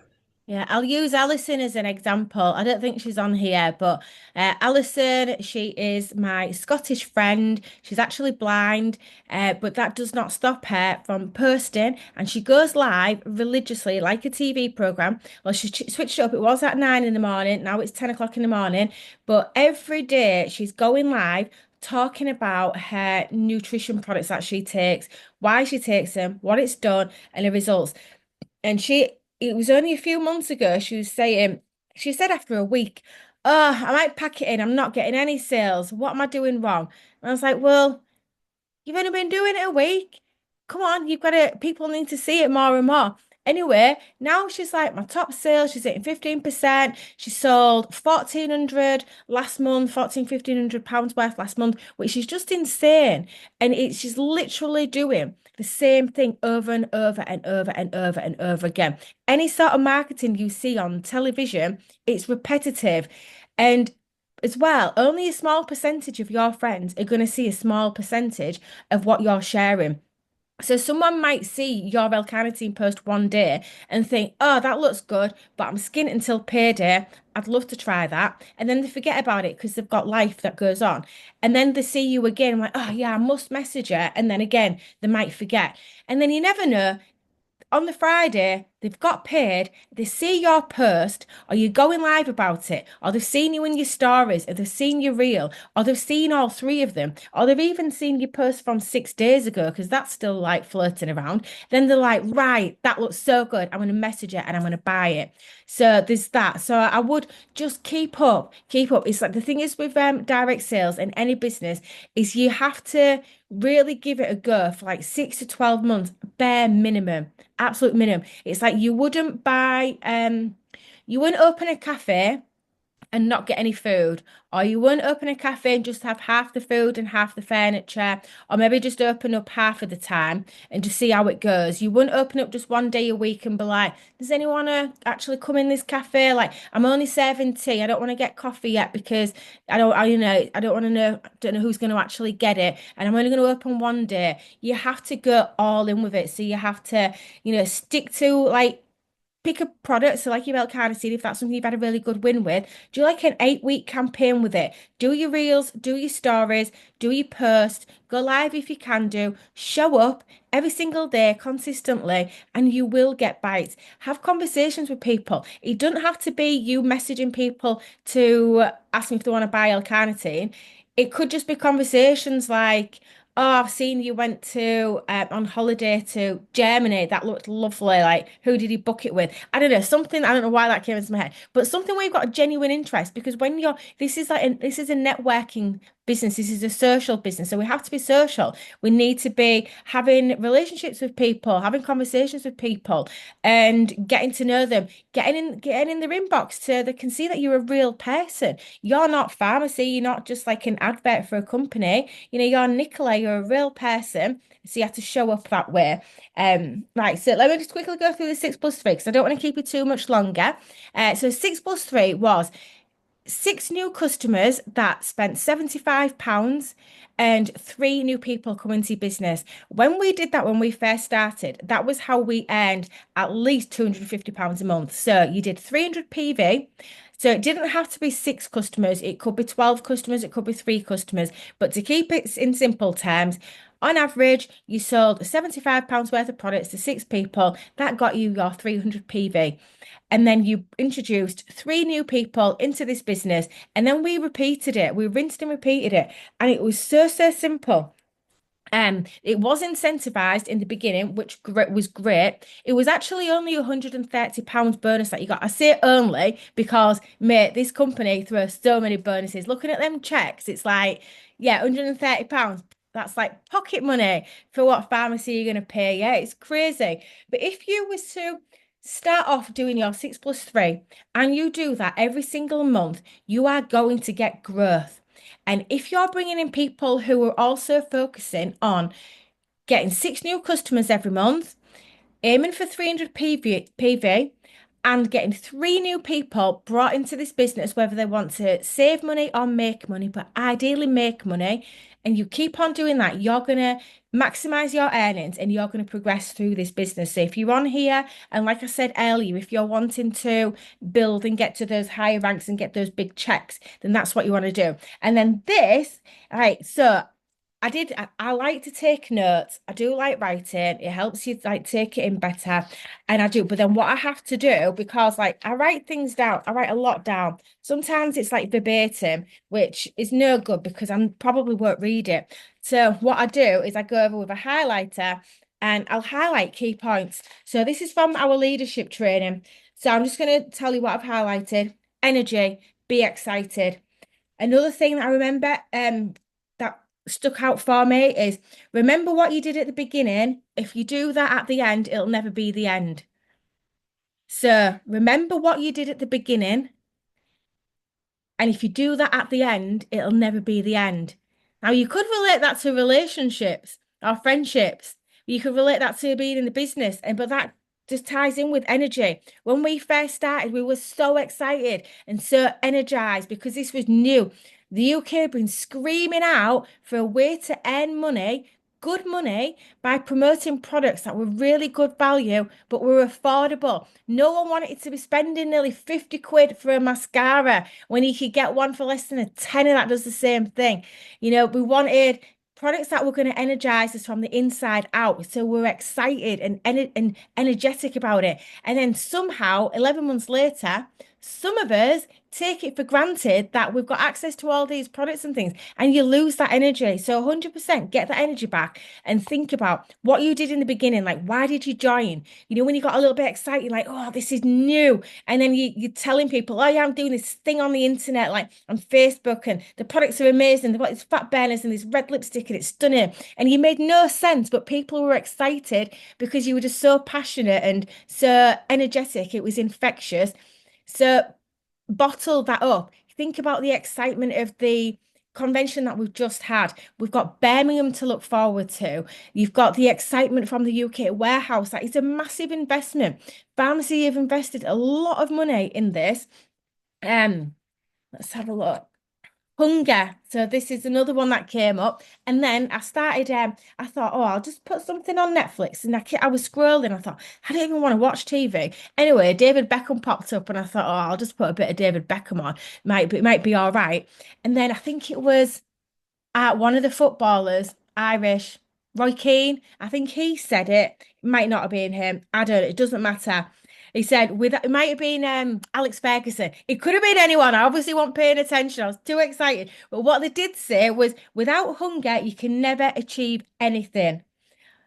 B: Yeah, I'll use Alison as an example. I don't think she's on here, but Alison, she is my Scottish friend. She's actually blind, but that does not stop her from posting. And she goes live religiously, like a TV program. Well, she switched it up. It was at 9 in the morning. Now it's 10 o'clock in the morning. But every day she's going live, talking about her nutrition products that she takes, why she takes them, what it's done, and the results. And it was only a few months ago, she was saying, she said after a week, oh, I might pack it in. I'm not getting any sales. What am I doing wrong? And I was like, well, you've only been doing it a week. Come on, you've got to, people need to see it more and more. Anyway, now she's like my top sales. She's hitting 15%. She sold 1,400 last month, 1,500 pounds worth last month, which is just insane. And she's literally doing the same thing over and over and over and over and over again. Any sort of marketing you see on television, it's repetitive. And as well, only a small percentage of your friends are going to see a small percentage of what you're sharing. So someone might see your L-carnitine post one day and think, oh, that looks good, but I'm skint until payday. I'd love to try that. And then they forget about it because they've got life that goes on. And then they see you again, like, oh yeah, I must message her. And then again, they might forget. And then you never know, on the Friday, they've got paid, they see your post, or you're going live about it, or they've seen you in your stories, or they've seen your reel, or they've seen all three of them, or they've even seen your post from 6 days ago, because that's still like floating around. Then they're like, right, that looks so good. I'm going to message it and I'm going to buy it. So there's that. So I would just keep up, keep up. It's like the thing is with direct sales in any business is you have to really give it a go for like 6 to 12 months, bare minimum. Absolute minimum. It's like you wouldn't open a cafe and not get any food. Or you wouldn't open a cafe and just have half the food and half the furniture. Or maybe just open up half of the time and just see how it goes. You wouldn't open up just one day a week and be like, does anyone actually come in this cafe? Like, I'm only serving tea. I don't want to get coffee yet because I don't want to know, don't know who's going to actually get it. And I'm only going to open one day. You have to go all in with it. So you have to, stick to like pick a product, so like your milk carnitine, if that's something you've had a really good win with, do like an 8 week campaign with it. Do your reels, do your stories, do your post, go live if you can do, show up every single day consistently, and you will get bites. Have conversations with people. It doesn't have to be you messaging people to ask them if they want to buy L-carnitine. It could just be conversations like, oh, I've seen you went to on holiday to Germany. That looked lovely. Like, who did you book it with? I don't know, something. I don't know why that came into my head, but something where you've got a genuine interest. Because when you're, this is a networking business. This is a social business, so we have to be social. We need to be having relationships with people, having conversations with people, and getting to know them. Getting in their inbox so they can see that you're a real person. You're not pharmacy. You're not just like an advert for a company. You're Nicola, you're a real person. So you have to show up that way. Right. So let me just quickly go through the 6 plus 3 because I don't want to keep it too much longer. So 6 plus 3 was 6 new customers that spent £75 and 3 new people come into your business. When we did that, when we first started, that was how we earned at least £250 a month. So you did 300 PV. So it didn't have to be 6 customers. It could be 12 customers. It could be 3 customers. But to keep it in simple terms, on average, you sold £75 worth of products to 6 people. That got you your 300 PV. And then you introduced 3 new people into this business. And then we repeated it. We rinsed and repeated it. And it was so, so simple. It was incentivized in the beginning, which was great. It was actually only £130 bonus that you got. I say only because, mate, this company throws so many bonuses. Looking at them checks, it's like, yeah, £130. That's like pocket money for what pharmacy you're going to pay. Yeah, it's crazy. But if you was to start off doing your 6 plus 3 and you do that every single month, you are going to get growth. And if you're bringing in people who are also focusing on getting 6 new customers every month, aiming for 300 PV, and getting three new people brought into this business, whether they want to save money or make money, but ideally make money. And you keep on doing that, you're going to maximize your earnings and you're going to progress through this business. So if you're on here, and like I said earlier, if you're wanting to build and get to those higher ranks and get those big checks, then that's what you want to do. And then this, all right, so I like to take notes. I do like writing. It helps you like take it in better. And I do. But then what I have to do, because like I write things down, I write a lot down. Sometimes it's like verbatim, which is no good because I probably won't read it. So what I do is I go over with a highlighter and I'll highlight key points. So this is from our leadership training. So I'm just going to tell you what I've highlighted. Energy, be excited. Another thing that I remember that stuck out for me is remember what you did at the beginning. If you do that at the end, it'll never be the end. So remember what you did at the beginning. And if you do that at the end, it'll never be the end. Now, you could relate that to relationships or friendships. You could relate that to being in the business, and but that just ties in with energy. When we first started, we were so excited and so energized because this was new. The UK had been screaming out for a way to earn money, good money, by promoting products that were really good value but were affordable. No one wanted to be spending nearly 50 quid for a mascara when you could get one for less than a tenner that does the same thing. We wanted products that were going to energize us from the inside out. So we're excited and energetic about it. And then somehow, 11 months later, some of us take it for granted that we've got access to all these products and things, and you lose that energy. So 100% get that energy back and think about what you did in the beginning. Like, why did you join? When you got a little bit excited, like, oh, this is new. And then you're telling people, oh, yeah, I'm doing this thing on the internet, like on Facebook, and the products are amazing. They've got these fat burners and this red lipstick, and it's stunning. And you made no sense, but people were excited because you were just so passionate and so energetic. It was infectious. So bottle that up. Think about the excitement of the convention that we've just had. We've got Birmingham to look forward to. You've got the excitement from the UK warehouse. That is a massive investment. Farmasi have invested a lot of money in this. Let's have a look. Hunger. So this is another one that came up. And then I started, I thought, oh, I'll just put something on Netflix. And I was scrolling. I thought, I don't even want to watch TV. Anyway, David Beckham popped up and I thought, oh, I'll just put a bit of David Beckham on. It might be all right. And then I think it was one of the footballers, Irish, Roy Keane, I think he said it. It might not have been him. I don't, it doesn't matter. He said it might have been Alex Ferguson. It could have been anyone. I obviously wasn't paying attention. I was too excited. But what they did say was without hunger, you can never achieve anything.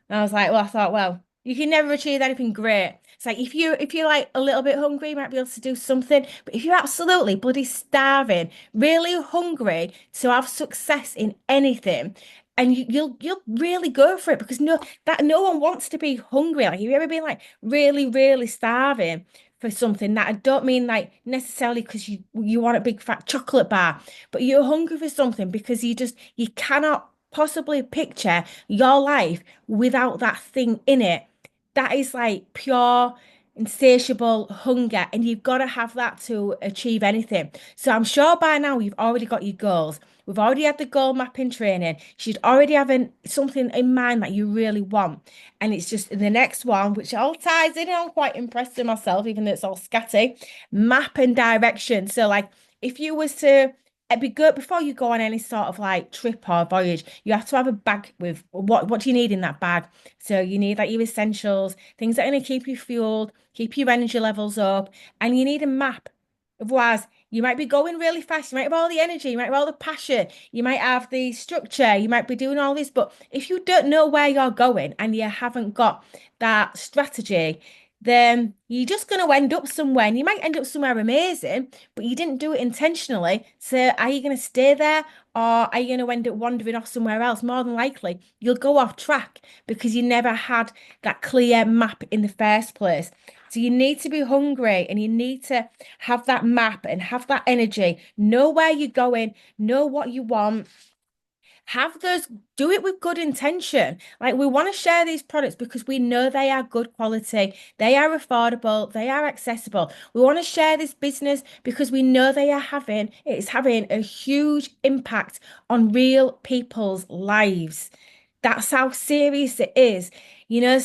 B: And I was like, well, I thought, well, you can never achieve anything great. It's like if you're like a little bit hungry, you might be able to do something. But if you're absolutely bloody starving, really hungry to have success in anything, and you'll really go for it because no one wants to be hungry. Like, have you ever been like really, really starving for something? That I don't mean like necessarily because you want a big fat chocolate bar, but you're hungry for something because you cannot possibly picture your life without that thing in it. That is like pure, insatiable hunger, and you've got to have that to achieve anything. So I'm sure by now you've already got your goals. We've already had the goal mapping training. You should already have something in mind that you really want. And it's just the next one, which all ties in, and I'm quite impressed with myself, even though it's all scatty, map and direction. So like if you was to it'd be good before you go on any sort of like trip or voyage. You have to have a bag with what do you need in that bag? So you need like your essentials, things that are going to keep you fueled, keep your energy levels up, and you need a map. Otherwise, you might be going really fast. You might have all the energy, you might have all the passion, you might have the structure, you might be doing all this, but if you don't know where you're going and you haven't got that strategy, then you're just going to end up somewhere, and you might end up somewhere amazing, but you didn't do it intentionally. So are you going to stay there, or are you going to end up wandering off somewhere else? More than likely, you'll go off track because you never had that clear map in the first place. So you need to be hungry and you need to have that map and have that energy, know where you're going, know what you want, Have those, do it with good intention. Like we want to share these products because we know they are good quality, they are affordable, they are accessible. We want to share this business because we know it's having a huge impact on real people's lives. That's how serious it is.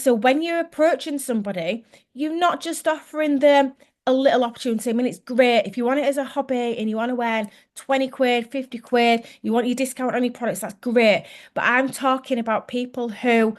B: So when you're approaching somebody, you're not just offering them a little opportunity. I mean, it's great if you want it as a hobby and you want to earn 20 quid, 50 quid, you want your discount on your products, that's great. But I'm talking about people who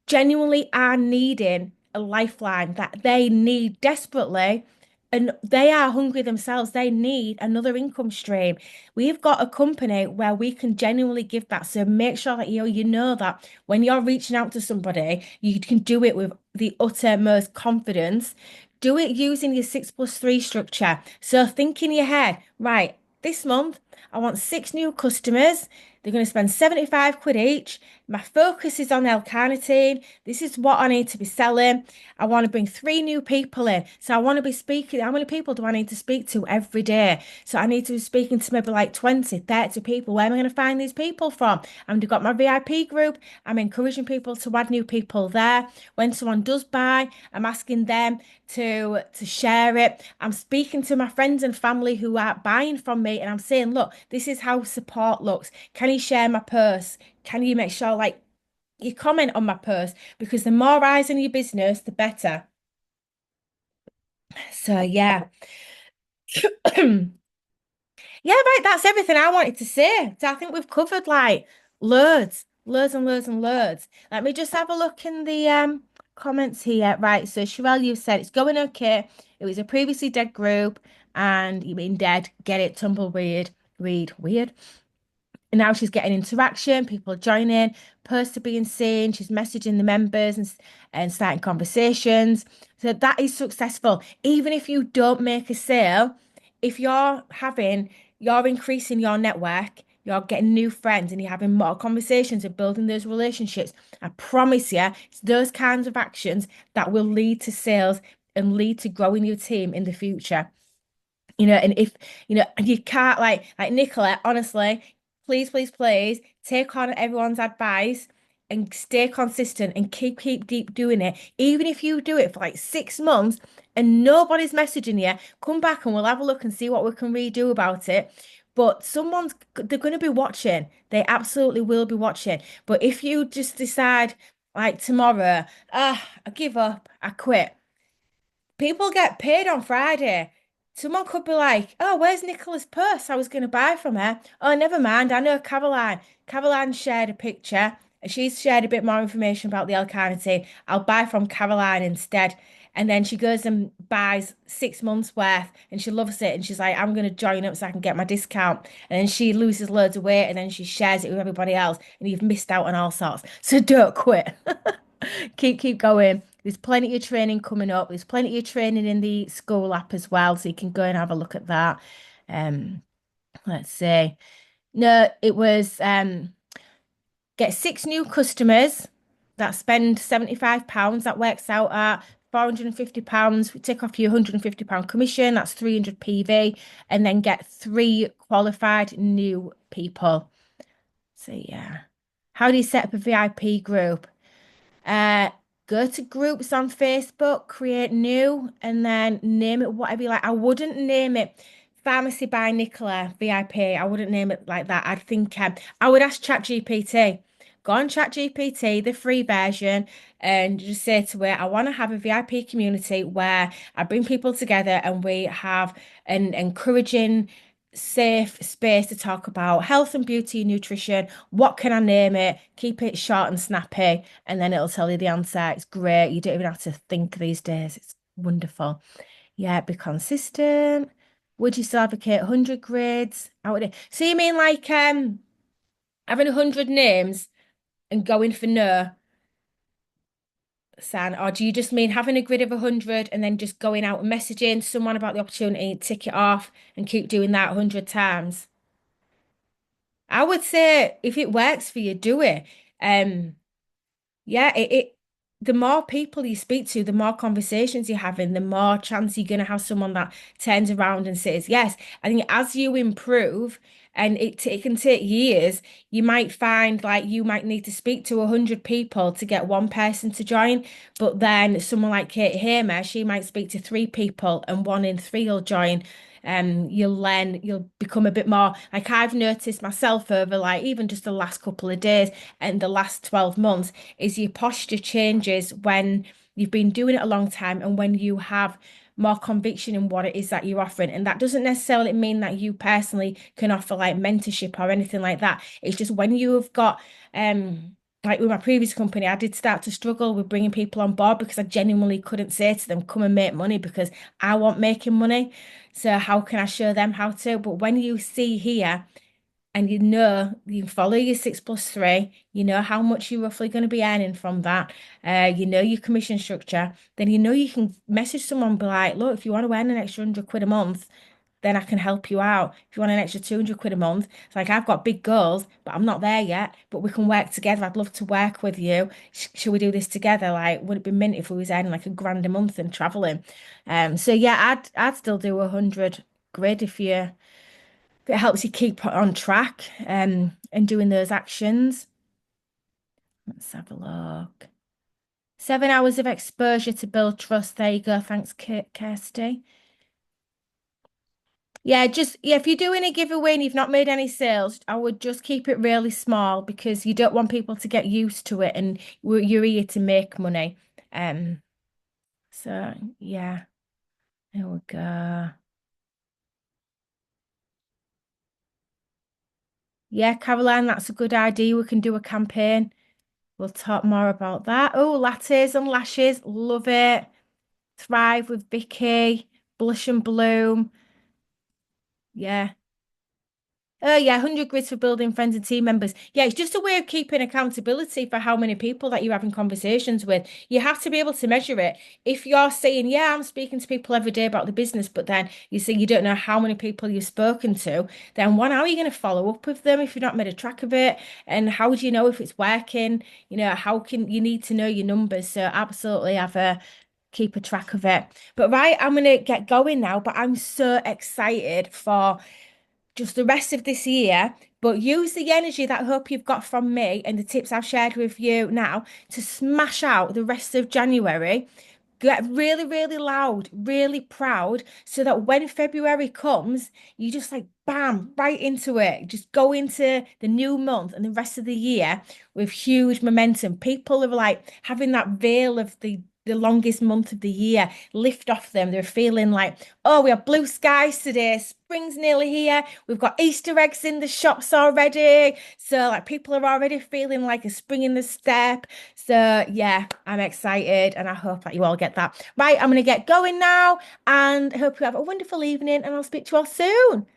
B: genuinely are needing a lifeline that they need desperately. And they are hungry themselves. They need another income stream. We've got a company where we can genuinely give that. So make sure that you know that when you're reaching out to somebody, you can do it with the uttermost confidence. Do it using your 6+3 structure. So think in your head, right, this month I want 6 new customers. They're going to spend 75 quid each. My focus is on L-carnitine. This is what I need to be selling. I want to bring 3 new people in. So I want to be speaking. How many people do I need to speak to every day? So I need to be speaking to maybe like 20, 30 people. Where am I going to find these people from? I've got my VIP group. I'm encouraging people to add new people there. When someone does buy, I'm asking them to share it. I'm speaking to my friends and family who are buying from me, and I'm saying, look, this is how support looks. Can you share my purse? Can you make sure like you comment on my post? Because the more eyes on your business, the better. So yeah. Yeah, right. That's everything I wanted to say. So I think we've covered like loads and loads and loads. Let me just have a look in the comments here. Right. So Sherelle, you said it's going okay. It was a previously dead group, and you mean dead. Get it? Tumbleweed. Weird. And now she's getting interaction, people joining, posts are being seen, she's messaging the members and starting conversations. So that is successful. Even if you don't make a sale, if you're increasing your network, you're getting new friends and you're having more conversations and building those relationships, I promise you, it's those kinds of actions that will lead to sales and lead to growing your team in the future. And if you can't like Nicola, honestly, please take on everyone's advice and stay consistent and keep deep doing it. Even if you do it for like 6 months and nobody's messaging you, come back and we'll have a look and see what we can redo about it. But they're going to be watching. They absolutely will be watching. But if you just decide like tomorrow, I give up, I quit. People get paid on Friday. Someone could be like, "Oh, where's Nicola's purse? I was going to buy from her." Oh, never mind. I know Caroline. Caroline shared a picture. She's shared a bit more information about the L-carnitine. I'll buy from Caroline instead. And then she goes and buys 6 months worth and she loves it. And she's like, I'm going to join up so I can get my discount. And then she loses loads of weight and then she shares it with everybody else. And you've missed out on all sorts. So don't quit. Keep going. There's plenty of training coming up. There's plenty of training in the school app as well, so you can go and have a look at that. Um, let's see. No, it was get 6 new customers that spend £75. That works out at £450. We take off your £150 commission, that's 300 PV, and then get 3 qualified new people. So yeah. How do you set up a VIP group? Uh, Go to groups on Facebook, create new, and then name it whatever you like. I wouldn't name it Pharmacy by Nicola VIP. I wouldn't name it like that. I'd think I would ask ChatGPT. Go on ChatGPT, the free version, and just say to it, I want to have a VIP community where I bring people together and we have an encouraging, safe space to talk about health and beauty and nutrition. What can I name it? Keep it short and snappy, and then it'll tell you the answer. It's great. You don't even have to think these days. It's wonderful. Yeah, be consistent. Would you still advocate 100 grids? I would. So you mean like having 100 names and going for no, San? Or do you just mean having a grid of 100 and then just going out and messaging someone about the opportunity, tick it off, and keep doing that 100 times? I would say if it works for you, do it. Um, yeah, it the more people you speak to, the more conversations you're having, the more chance you're going to have someone that turns around and says yes. I think as you improve, and it can take years, you might find like you might need to speak to 100 people to get one person to join. But then someone like Kate Hamer, she might speak to 3 people and 1 in 3 will join. You'll learn, you'll become a bit more like I've noticed myself over like even just the last couple of days and the last 12 months is your posture changes when you've been doing it a long time and when you have more conviction in what it is that you're offering. And that doesn't necessarily mean that you personally can offer like mentorship or anything like that. It's just when you have got like with my previous company, I did start to struggle with bringing people on board because I genuinely couldn't say to them, come and make money because I want making money. So how can I show them how to? But when you see here, and you know you follow your 6+3, you know how much you're roughly going to be earning from that, you know your commission structure, then you know you can message someone and be like, look, if you want to earn an extra 100 quid a month, then I can help you out. If you want an extra 200 quid a month, it's like I've got big goals, but I'm not there yet, but we can work together. I'd love to work with you. Should we do this together? Like, would it be mint if we was earning like a grand a month and traveling? So yeah, I'd still do 100 quid if it helps you keep on track and doing those actions. Let's have a look. 7 hours of exposure to build trust. There you go. Thanks, Kirsty. Yeah, just yeah, if you're doing a giveaway and you've not made any sales, I would just keep it really small because you don't want people to get used to it and you're here to make money. Um, so yeah, there we go. Yeah, Caroline, that's a good idea. We can do a campaign. We'll talk more about that. Oh, lattes and lashes. Love it. Thrive with Vicky. Blush and Bloom. Yeah. Oh, yeah. 100 grids for building friends and team members. Yeah, it's just a way of keeping accountability for how many people that you're having conversations with. You have to be able to measure it. If you're saying, yeah, I'm speaking to people every day about the business, but then you say you don't know how many people you've spoken to, then one, how are you going to follow up with them if you've not made a track of it? And how do you know if it's working? You know, how can you need to know your numbers? So absolutely have a keep a track of it. But right, I'm gonna get going now, but I'm so excited for just the rest of this year. But use the energy that I hope you've got from me and the tips I've shared with you now to smash out the rest of January. Get really, really loud, really proud, so that when February comes, you just like bam, right into it. Just go into the new month and the rest of the year with huge momentum. People are like having that veil of the longest month of the year lift off them. They're feeling like, oh, we have blue skies today. Spring's nearly here. We've got Easter eggs in the shops already. So like people are already feeling like a spring in the step. So yeah, I'm excited and I hope that you all get that. Right, I'm going to get going now and hope you have a wonderful evening and I'll speak to you all soon.